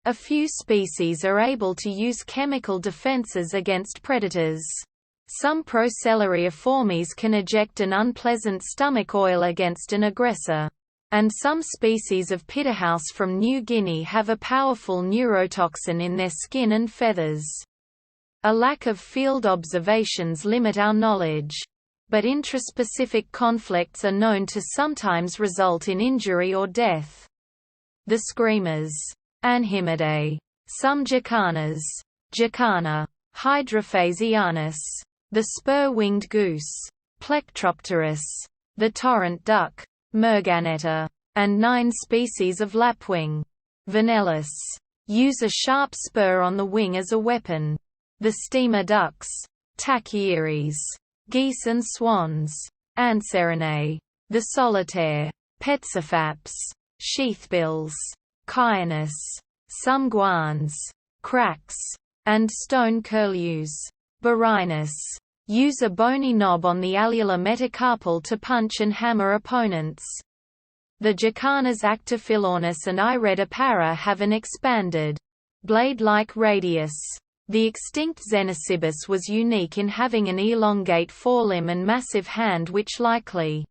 A few species are able to use chemical defenses against predators. Some Procellariiformes can eject an unpleasant stomach oil against an aggressor. And some species of pitahousse from New Guinea have a powerful neurotoxin in their skin and feathers. A lack of field observations limit our knowledge. But intraspecific conflicts are known to sometimes result in injury or death. The screamers. Anhimidae. Some jacanas. Jacana. Hydrophasianus. The spur-winged goose. Plectropterus. The torrent duck. Merganetta. And 9 species of lapwing. Vanellus. Use a sharp spur on the wing as a weapon. The steamer ducks. Tachyeres. Geese and swans. Anserinae. The solitaire. Petsophaps. Sheathbills. Kyanus. Some guans. Cracks. And stone curlews. Barinus. Use a bony knob on the alveolar metacarpal to punch and hammer opponents. The jacanas Actophilaunus and Iridopara have an expanded, blade-like radius. The extinct Xenocibus was unique in having an elongate forelimb and massive hand which likely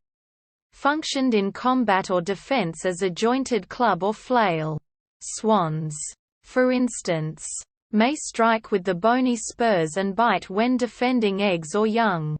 functioned in combat or defense as a jointed club or flail. Swans, for instance, may strike with the bony spurs and bite when defending eggs or young.